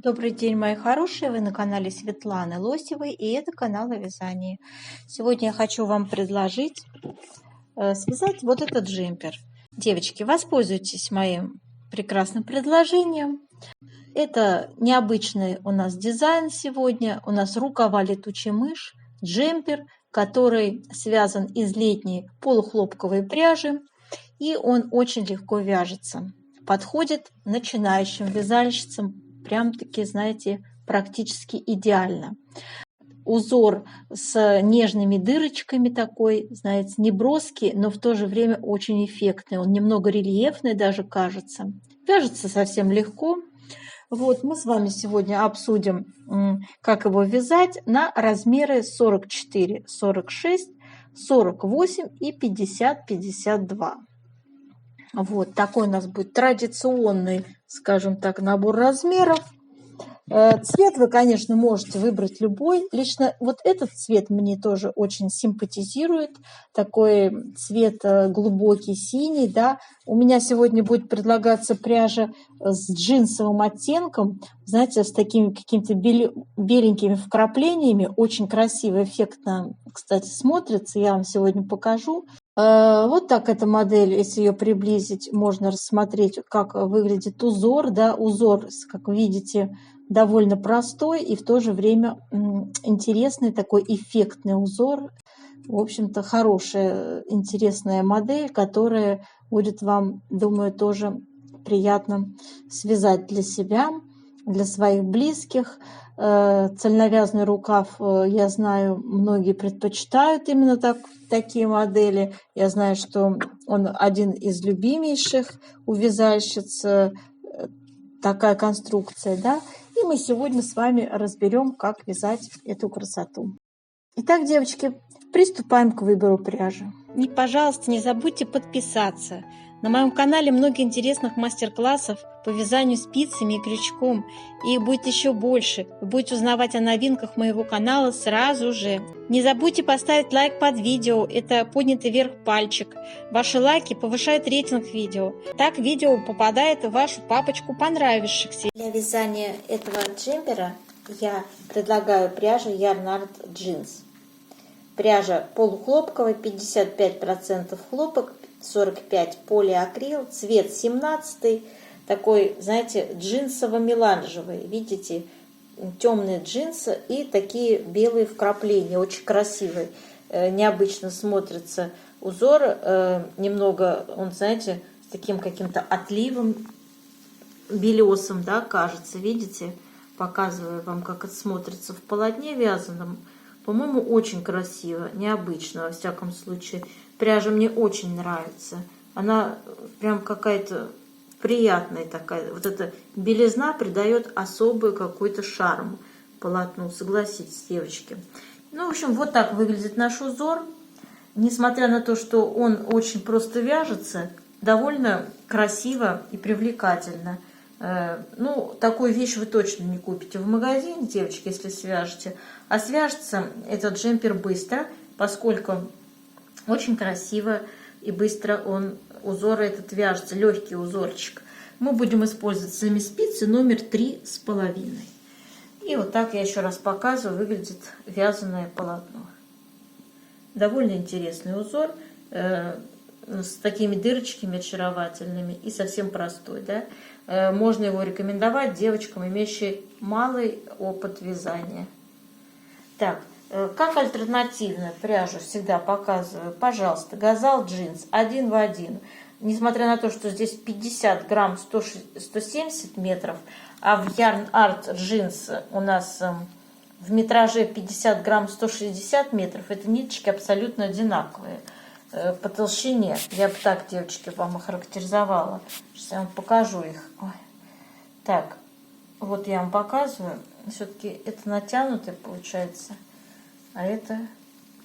Добрый день, мои хорошие! Вы на канале Светланы Лосевой, и это канал о вязании. Сегодня я хочу вам предложить связать вот этот джемпер. Девочки, воспользуйтесь моим прекрасным предложением. Это необычный у нас дизайн сегодня. У нас рукава летучая мышь, джемпер, который связан из летней полухлопковой пряжи, и он очень легко вяжется. Подходит начинающим вязальщицам прям-таки, знаете, практически идеально. Узор с нежными дырочками такой, знаете, не броский, но в то же время очень эффектный. Он немного рельефный даже кажется. Вяжется совсем легко. Вот мы с вами сегодня обсудим, как его вязать на размеры 44, 46, 48 и 50, 52. Вот такой у нас будет традиционный, скажем так, набор размеров. Цвет вы, конечно, можете выбрать любой. Лично вот этот цвет мне тоже очень симпатизирует. Такой цвет глубокий синий, да. У меня сегодня будет предлагаться пряжа с джинсовым оттенком, знаете, с такими какими-то беленькими вкраплениями. Очень красиво, эффектно, кстати, смотрится. Я вам сегодня покажу. Вот так эта модель, если ее приблизить, можно рассмотреть, как выглядит узор. Да? Узор, как вы видите, довольно простой и в то же время интересный, такой эффектный узор. В общем-то, хорошая, интересная модель, которая будет вам, думаю, тоже приятно связать для себя, для своих близких. Цельновязный рукав, я знаю, многие предпочитают именно такие модели. Я знаю, что он один из любимейших у вязальщиц, такая конструкция, да. И мы сегодня с вами разберем, как вязать эту красоту. Итак, девочки, приступаем к выбору пряжи. И, пожалуйста, не забудьте подписаться. На моем канале много интересных мастер-классов по вязанию спицами и крючком. И их будет еще больше. Вы будете узнавать о новинках моего канала сразу же. Не забудьте поставить лайк под видео. Это поднятый вверх пальчик. Ваши лайки повышают рейтинг видео. Так видео попадает в вашу папочку понравившихся. Для вязания этого джемпера я предлагаю пряжу Yarn Art Jeans. Пряжа полухлопковая, 55% хлопок, 45 полиакрил, цвет 17, такой, знаете, джинсово-меланжевый. Видите, темные джинсы и такие белые вкрапления, очень красивые, необычно смотрится узор, немного он, знаете, с таким каким-то отливом белесым, да, кажется, видите, показываю вам, как это смотрится в полотне вязаном. По-моему, очень красиво, необычно, во всяком случае. Пряжа мне очень нравится. Она прям какая-то приятная такая. Вот эта белизна придает особый какой-то шарм полотну, согласитесь, девочки. Ну, в общем, вот так выглядит наш узор. Несмотря на то, что он очень просто вяжется, довольно красиво и привлекательно. Ну, такую вещь вы точно не купите в магазине, девочки, если свяжете. А свяжется этот джемпер быстро, поскольку очень красиво и быстро узор этот вяжется, легкий узорчик. Мы будем использовать сами спицы номер 3,5. И вот так я еще раз показываю, выглядит вязаное полотно. Довольно интересный узор, с такими дырочками очаровательными и совсем простой, да. Можно его рекомендовать девочкам, имеющим малый опыт вязания. Так, как альтернативную пряжу всегда показываю, пожалуйста, Газал джинс 1 в 1. Несмотря на то, что здесь 50 грамм 170 метров, а в Yarn Art джинс у нас в метраже 50 грамм 160 метров, это ниточки абсолютно одинаковые по толщине. Я бы так, девочки, вам охарактеризовала. Сейчас я вам покажу их. Ой. Так, вот я вам показываю. Все-таки это натянутый получается, а это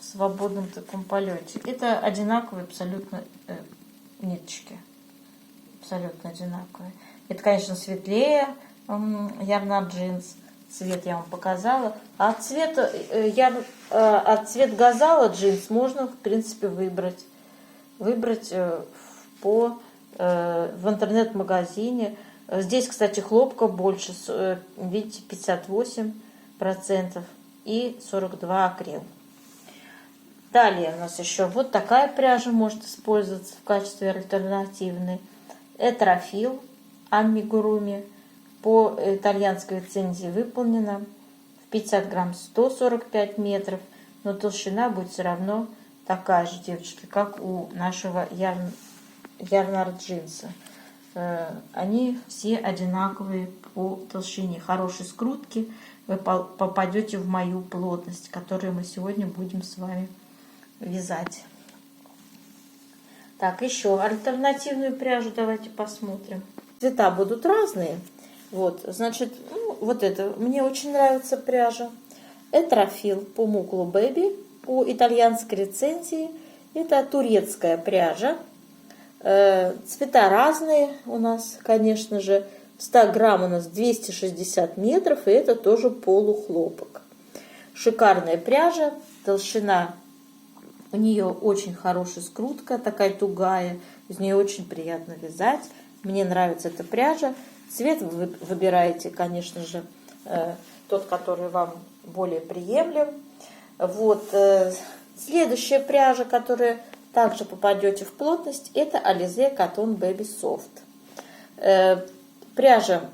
в свободном таком полете. Это одинаковые абсолютно ниточки. Абсолютно одинаковые. Это, конечно, светлее Yarn Art Jeans. Цвет я вам показала. А цвет Газала джинс можно, в принципе, выбрать в интернет-магазине. Здесь, кстати, хлопка больше, видите, 58% и 42 акрил. Далее у нас еще вот такая пряжа может использоваться в качестве альтернативной. Этрофил амигуруми по итальянской лицензии выполнена. В 50 грамм 145 метров, но толщина будет все равно такая же, девочки, как у нашего Ярнард джинса. Они все одинаковые по толщине. Хорошей скрутки вы попадете в мою плотность, которую мы сегодня будем с вами вязать. Так, еще альтернативную пряжу давайте посмотрим. Цвета будут разные. Вот, значит, вот это мне очень нравится пряжа. Этрофил по Муклу Бэби по итальянской лицензии. Это турецкая пряжа. Цвета разные у нас, конечно же. В 100 грамм у нас 260 метров, и это тоже полухлопок. Шикарная пряжа, толщина у нее очень хорошая скрутка, такая тугая, из нее очень приятно вязать. Мне нравится эта пряжа. Цвет вы выбираете, конечно же, тот, который вам более приемлем. Вот. Следующая пряжа, которая также попадете в плотность, это Alize Cotton Baby Soft. Пряжа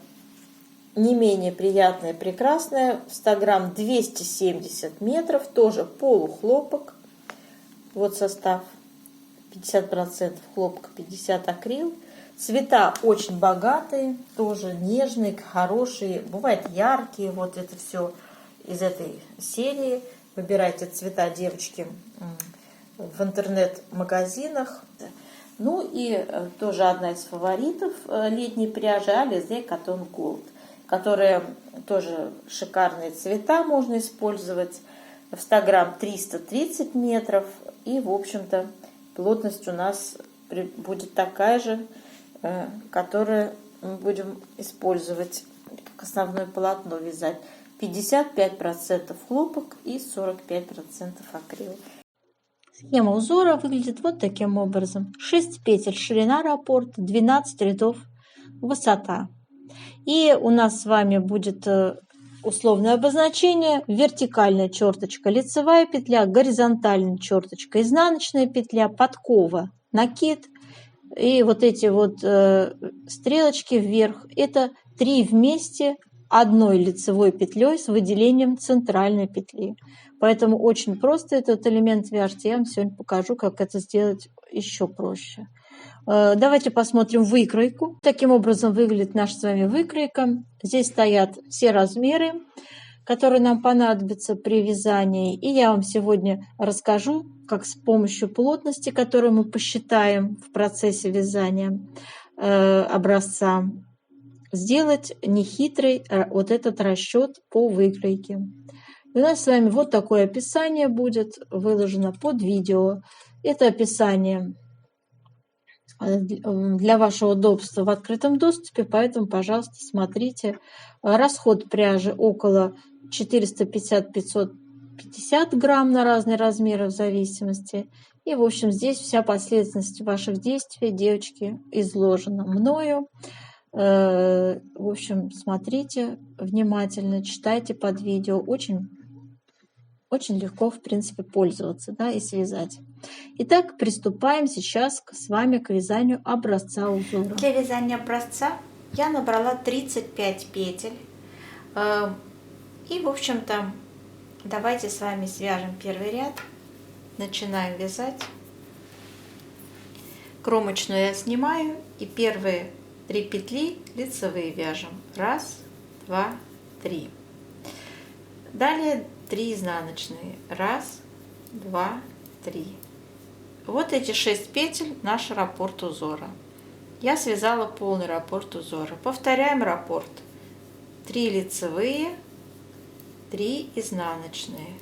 не менее приятная, прекрасная. В 100 грамм 270 метров, тоже полухлопок. Вот состав: 50% хлопка, 50% акрил. Цвета очень богатые, тоже нежные, хорошие, бывают яркие. Вот это все из этой серии. Выбирайте цвета, девочки, в интернет-магазинах. Ну и тоже одна из фаворитов летней пряжи Alize Cotton Gold, которая тоже шикарные цвета можно использовать. В 100 грамм 330 метров. И, в общем-то, плотность у нас будет такая же, которую мы будем использовать как основное полотно вязать. 55% хлопок и 45% акрил. Схема узора выглядит вот таким образом. 6 петель ширина раппорта, 12 рядов высота. И у нас с вами будет условное обозначение: вертикальная черточка, лицевая петля, горизонтальная черточка, изнаночная петля, подкова, накид. И вот эти вот стрелочки вверх – это 3 вместе одной лицевой петлей с выделением центральной петли. Поэтому очень просто этот элемент вяжете. Я вам сегодня покажу, как это сделать еще проще. Давайте посмотрим выкройку. Таким образом выглядит наша с вами выкройка. Здесь стоят все размеры, которые нам понадобятся при вязании. И я вам сегодня расскажу, как с помощью плотности, которую мы посчитаем в процессе вязания образца, сделать нехитрый вот этот расчет по выкройке. И у нас с вами вот такое описание будет выложено под видео. Это описание для вашего удобства в открытом доступе, поэтому, пожалуйста, смотрите. Расход пряжи около 450-550 грамм на разные размеры в зависимости. И, в общем, здесь вся последовательность ваших действий, девочки, изложена мною. В общем, смотрите внимательно, читайте под видео. Очень легко, в принципе, пользоваться, да, и связать. Итак, приступаем сейчас с вами к вязанию образца узора. Для вязания образца я набрала 35 петель. И, в общем-то, давайте с вами свяжем первый ряд. Начинаем вязать. Кромочную я снимаю, и первые 3 петли лицевые вяжем. 1, 2, 3. Далее 3 изнаночные. 1, 2, 3. Вот эти 6 петель наш раппорт узора. Я связала полный раппорт узора. Повторяем раппорт. 3 лицевые, 3 изнаночные.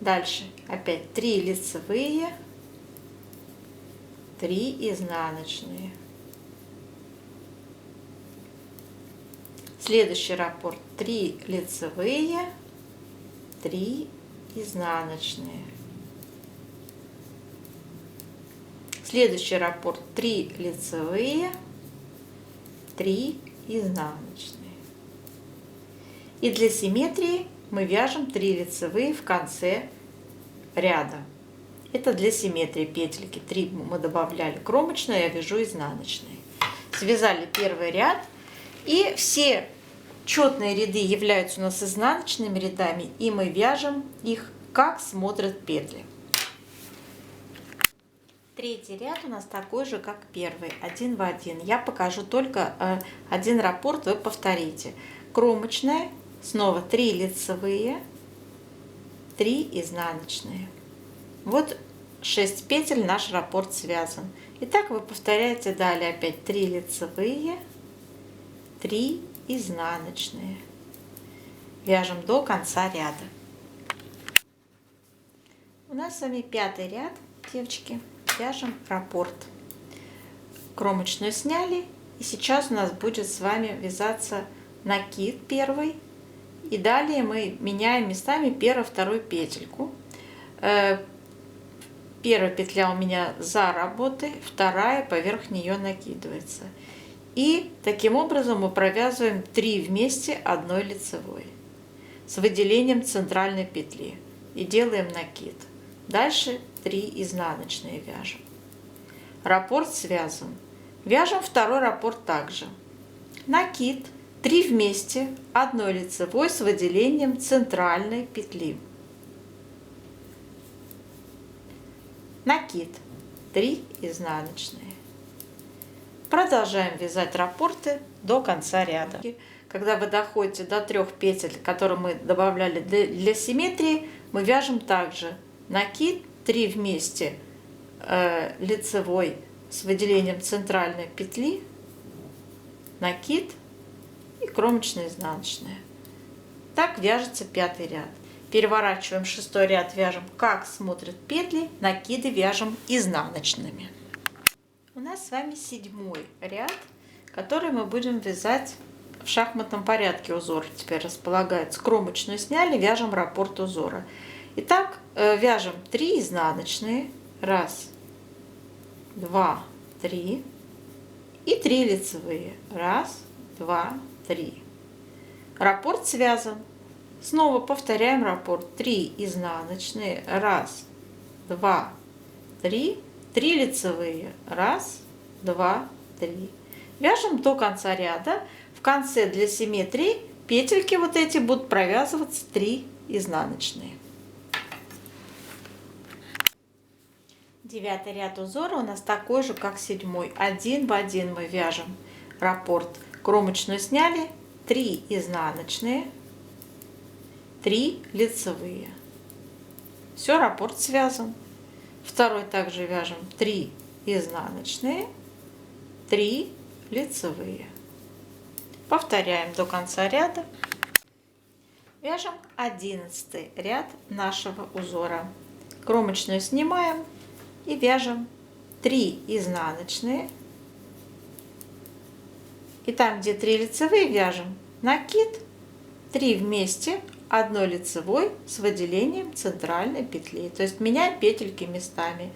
Дальше опять 3 лицевые, 3 изнаночные. Следующий раппорт: 3 лицевые, 3 изнаночные. Следующий раппорт: 3 лицевые, 3 изнаночные. И для симметрии мы вяжем 3 лицевые в конце ряда. Это для симметрии петельки. 3 мы добавляли кромочную, я вяжу изнаночные. Связали первый ряд, и все четные ряды являются у нас изнаночными рядами, и мы вяжем их, как смотрят петли. Третий ряд у нас такой же, как первый, один в один. Я покажу только один раппорт, вы повторите. Кромочная, снова 3 лицевые, 3 изнаночные. Вот 6 петель, наш раппорт связан. Итак, вы повторяете далее опять 3 лицевые, 3 изнаночные. Вяжем до конца ряда. У нас с вами 5-й ряд, девочки. Вяжем раппорт. Кромочную сняли, и сейчас у нас будет с вами вязаться накид первый. И далее мы меняем местами первую, вторую петельку. Первая петля у меня за работой, вторая поверх нее накидывается. И таким образом мы провязываем 3 вместе одной лицевой с выделением центральной петли и делаем накид. Дальше 3 изнаночные вяжем. Раппорт связан. Вяжем второй раппорт также. Накид, 3 вместе одной лицевой с выделением центральной петли. Накид, 3 изнаночные. Продолжаем вязать раппорты до конца ряда. Когда вы доходите до 3 петель, которые мы добавляли для симметрии, мы вяжем также накид, 3 вместе лицевой с выделением центральной петли, накид и кромочная изнаночная. Так вяжется 5-й ряд. Переворачиваем 6-й ряд, вяжем, как смотрят петли, накиды вяжем изнаночными. У нас с вами 7-й ряд, который мы будем вязать в шахматном порядке. Узор теперь располагается. Кромочную сняли, вяжем раппорт узора. Итак, вяжем 3 изнаночные, 1, 2, 3 и 3 лицевые, 1, 2, 3. Раппорт связан. Снова повторяем раппорт. 3 изнаночные, 1, 2, 3, 3 лицевые, 1, 2, 3. Вяжем до конца ряда. В конце для симметрии петельки вот эти будут провязываться 3 изнаночные. 9-й ряд узора у нас такой же, как 7-й. Один в один мы вяжем раппорт. Кромочную сняли, 3 изнаночные, 3 лицевые. Все, раппорт связан. Второй также вяжем 3 изнаночные, 3 лицевые. Повторяем до конца ряда. Вяжем 11-й ряд нашего узора. Кромочную снимаем и вяжем 3 изнаночные. И там, где 3 лицевые, вяжем накид, 3 вместе одной лицевой с выделением центральной петли. То есть меняем петельки местами.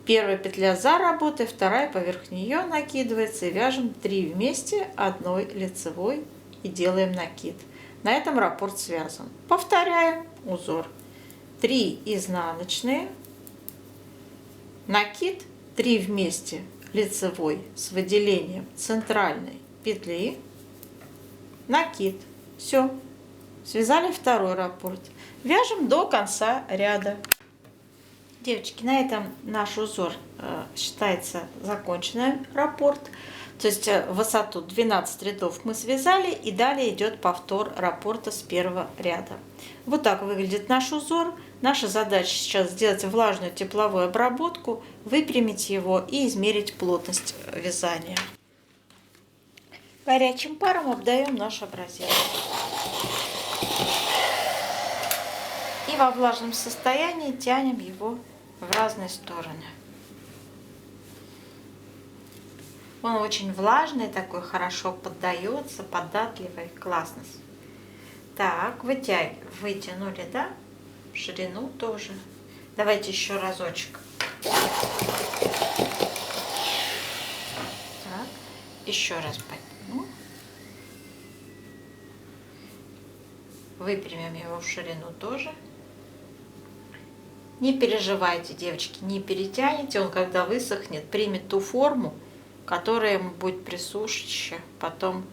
Первая петля за работой, вторая поверх нее накидывается, и вяжем 3 вместе одной лицевой и делаем накид. На этом раппорт связан. Повторяем узор. 3 изнаночные, накид, 3 вместе лицевой с выделением центральной петли, накид. Все. Связали второй раппорт. Вяжем до конца ряда. Девочки, на этом наш узор считается законченным раппорт. То есть высоту 12 рядов мы связали, и далее идет повтор раппорта с первого ряда. Вот так выглядит наш узор. Наша задача сейчас сделать влажную тепловую обработку, выпрямить его и измерить плотность вязания. Горячим паром обдаем наш образец. И во влажном состоянии тянем его в разные стороны. Он очень влажный, такой, хорошо поддается, податливый, классно. Так, вытянули, да? Ширину тоже. Давайте еще разочек. Так, еще раз подтяну. Выпрямим его в ширину тоже. Не переживайте, девочки, не перетяните. Он, когда высохнет, примет ту форму, которая ему будет присуща потом,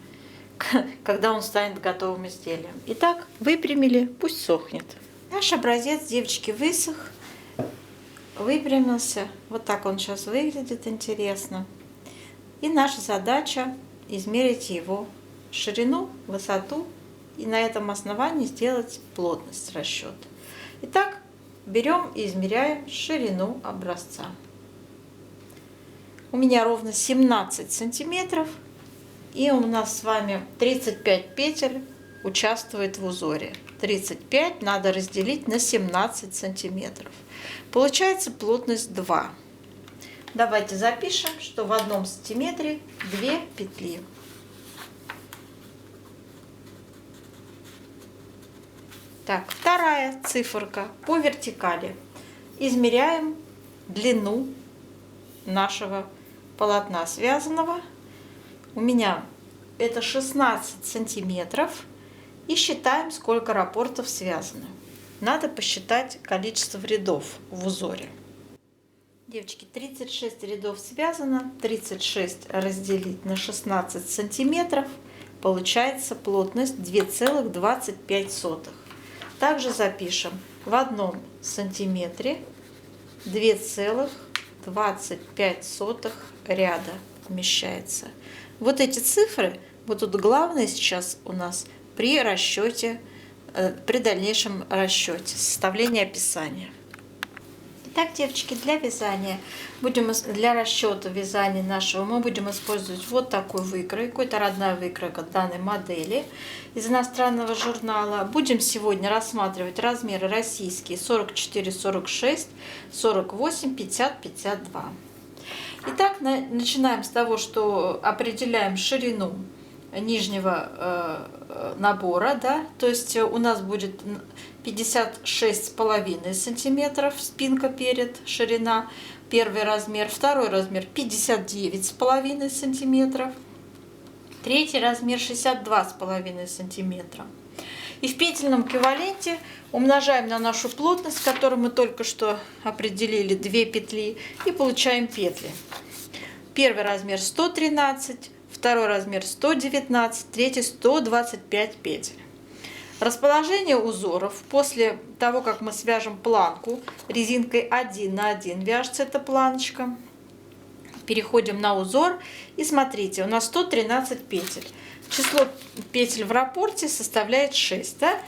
когда он станет готовым изделием. Итак, выпрямили, пусть сохнет. Наш образец, девочки, высох, выпрямился. Вот так он сейчас выглядит интересно. И наша задача измерить его ширину, высоту и на этом основании сделать плотность расчета. Итак, берем и измеряем ширину образца. У меня ровно 17 сантиметров, и у нас с вами 35 петель участвует в узоре. 35 надо разделить на 17 сантиметров. Получается плотность 2. Давайте запишем, что в 1 сантиметре 2 петли. Так, вторая циферка по вертикали. Измеряем длину нашего полотна связанного. У меня это 16 сантиметров. И считаем, сколько раппортов связано. Надо посчитать количество рядов в узоре. Девочки, 36 рядов связано. 36 разделить на 16 сантиметров. Получается плотность 2,25. Также запишем в 1 сантиметре 2,25 ряда вмещается. Вот эти цифры будут главные сейчас у нас при расчете, при дальнейшем расчете, составлении описания. Итак, девочки, для вязания для расчета вязания нашего мы будем использовать вот такую выкройку. Это родная выкройка данной модели из иностранного журнала. Будем сегодня рассматривать размеры российские 44, 46, 48, 50, 52. Итак, начинаем с того, что определяем ширину нижнего набора, да, то есть у нас будет 56,5 сантиметров спинка перед, ширина, первый размер, второй размер 59,5 сантиметров, третий размер 62,5 сантиметра. И в петельном эквиваленте умножаем на нашу плотность, которую мы только что определили, 2 петли, и получаем петли. Первый размер 113, второй размер 119, третий 125 петель. Расположение узоров после того, как мы свяжем планку резинкой 1 на 1, вяжется эта планочка. Переходим на узор и смотрите, у нас 113 петель. Число петель в раппорте составляет 6. Да?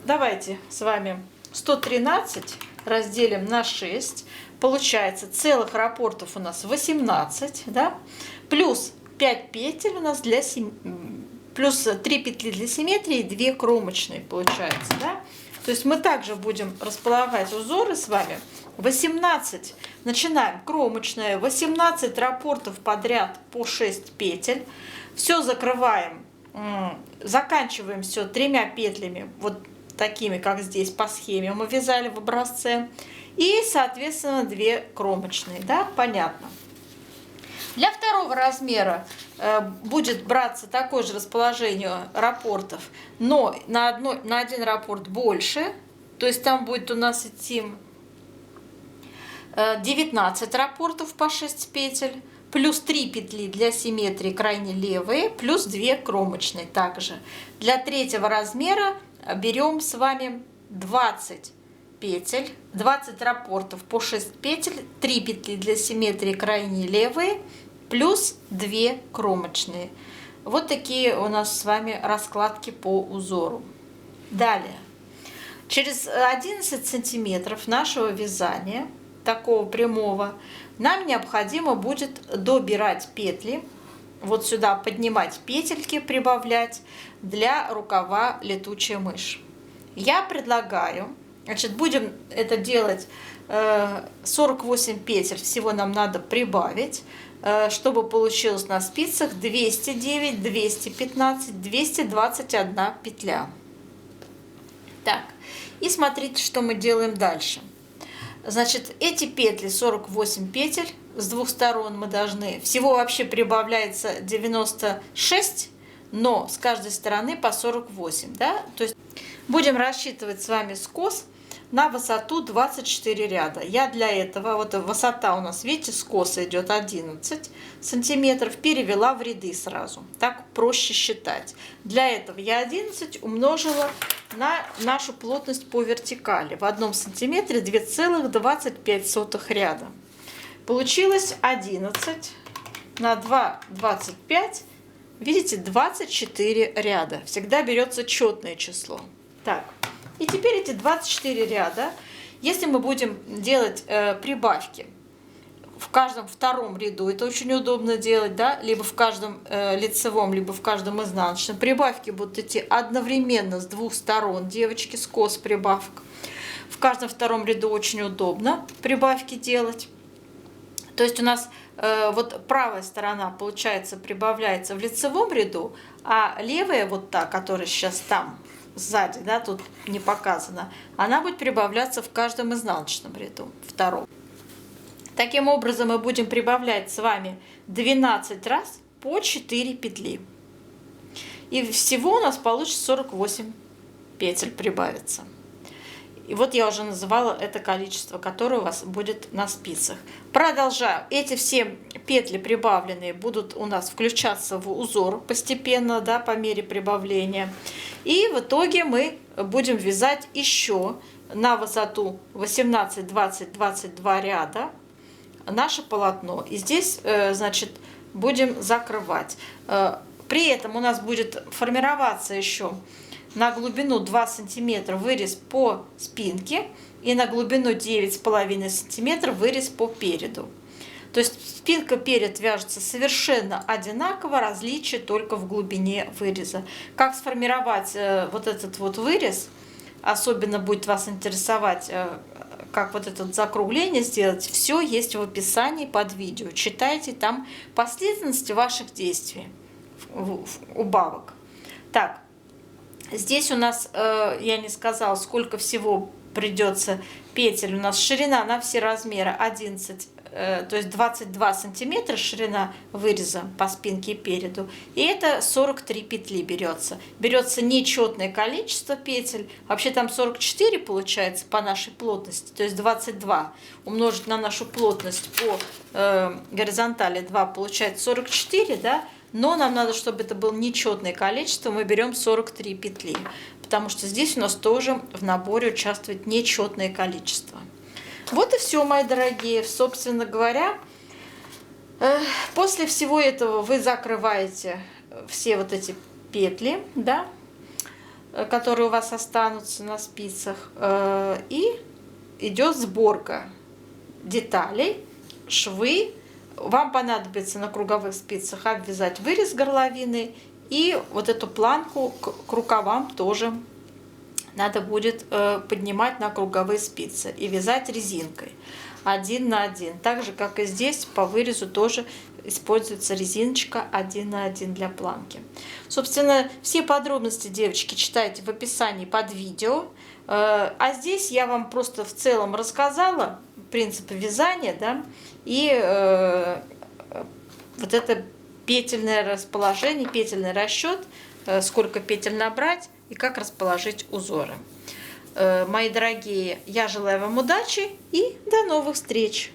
Давайте с вами 113 разделим на 6. Получается, целых раппортов у нас 18. Да? Плюс 5 петель у нас для плюс 3 петли для симметрии и 2 кромочные получается. Да? То есть мы также будем располагать узоры с вами. 18. Начинаем кромочная. 18 раппортов подряд по 6 петель. Все закрываем. Заканчиваем все 3 петлями. Вот такими, как здесь по схеме мы вязали в образце. И, соответственно, 2 кромочные. Да? Понятно. Для второго размера будет браться такое же расположение раппортов, но на один раппорт больше. То есть там будет у нас идти 19 раппортов по 6 петель, плюс 3 петли для симметрии крайне левые, плюс 2 кромочные также. Для третьего размера берем с вами 20 петель, 20 раппортов по 6 петель, 3 петли для симметрии крайне левые, плюс 2 кромочные. Вот такие у нас с вами раскладки по узору. Далее, через 11 сантиметров нашего вязания, такого прямого, нам необходимо будет добирать петли, вот сюда поднимать петельки, прибавлять для рукава летучая мышь. Я предлагаю, значит, будем это делать 48 петель, всего нам надо прибавить, чтобы получилось на спицах 209, 215, 221 петля. Так, и смотрите, что мы делаем дальше. Значит, эти петли, 48 петель, с двух сторон мы должны, всего вообще прибавляется 96, но с каждой стороны по 48, да, то есть Будем рассчитывать с вами скос на высоту 24 ряда. Я для этого, вот высота у нас, видите, скоса идет 11 сантиметров, перевела в ряды сразу. Так проще считать. Для этого я 11 умножила на нашу плотность по вертикали. В 1 сантиметре 2,25 ряда. Получилось 11 на 2, 25. Видите, 24 ряда. Всегда берется четное число. Так. И теперь эти 24 ряда, если мы будем делать прибавки в каждом втором ряду, это очень удобно делать, да, либо в каждом лицевом, либо в каждом изнаночном. Прибавки будут идти одновременно с двух сторон, девочки, скос прибавок. В каждом втором ряду очень удобно прибавки делать. То есть у нас вот правая сторона, получается, прибавляется в лицевом ряду, а левая, вот та, которая сейчас там, сзади, да, тут не показано, она будет прибавляться в каждом изнаночном ряду, втором. Таким образом мы будем прибавлять с вами 12 раз по 4 петли. И всего у нас получится 48 петель прибавится. И вот я уже называла это количество, которое у вас будет на спицах. Продолжаю. Эти все петли прибавленные будут у нас включаться в узор постепенно, да, по мере прибавления. И в итоге мы будем вязать еще на высоту 18, 20, 22 ряда наше полотно. И здесь, значит, будем закрывать. При этом у нас будет формироваться еще на глубину 2 сантиметра вырез по спинке и на глубину 9,5 сантиметра вырез по переду. То есть спинка, перед вяжется совершенно одинаково, различие только в глубине выреза. Как сформировать вот этот вот вырез, особенно будет вас интересовать, как вот это закругление сделать, все есть в описании под видео. Читайте там последовательность ваших действий, убавок. Так. Здесь у нас, я не сказала, сколько всего придется петель. У нас ширина на все размеры 11, то есть 22 сантиметра ширина выреза по спинке и переду. И это 43 петли берется. Берется нечетное количество петель. Вообще там 44 получается по нашей плотности. То есть 22 умножить на нашу плотность по горизонтали 2 получается 44, да? Но нам надо, чтобы это было нечетное количество, мы берем 43 петли, потому что здесь у нас тоже в наборе участвует нечетное количество. Вот и все, мои дорогие. Собственно говоря, после всего этого вы закрываете все вот эти петли, да, которые у вас останутся на спицах, и идет сборка деталей, швы. Вам понадобится на круговых спицах обвязать вырез горловины, и вот эту планку к рукавам тоже надо будет поднимать на круговые спицы и вязать резинкой 1 на 1. Так же, как и здесь, по вырезу тоже используется резиночка 1 на 1 для планки. Собственно, все подробности, девочки, читайте в описании под видео. А здесь я вам просто в целом рассказала принципы вязания, да, и вот это петельное расположение, петельный расчет, сколько петель набрать и как расположить узоры. Мои дорогие, я желаю вам удачи и до новых встреч!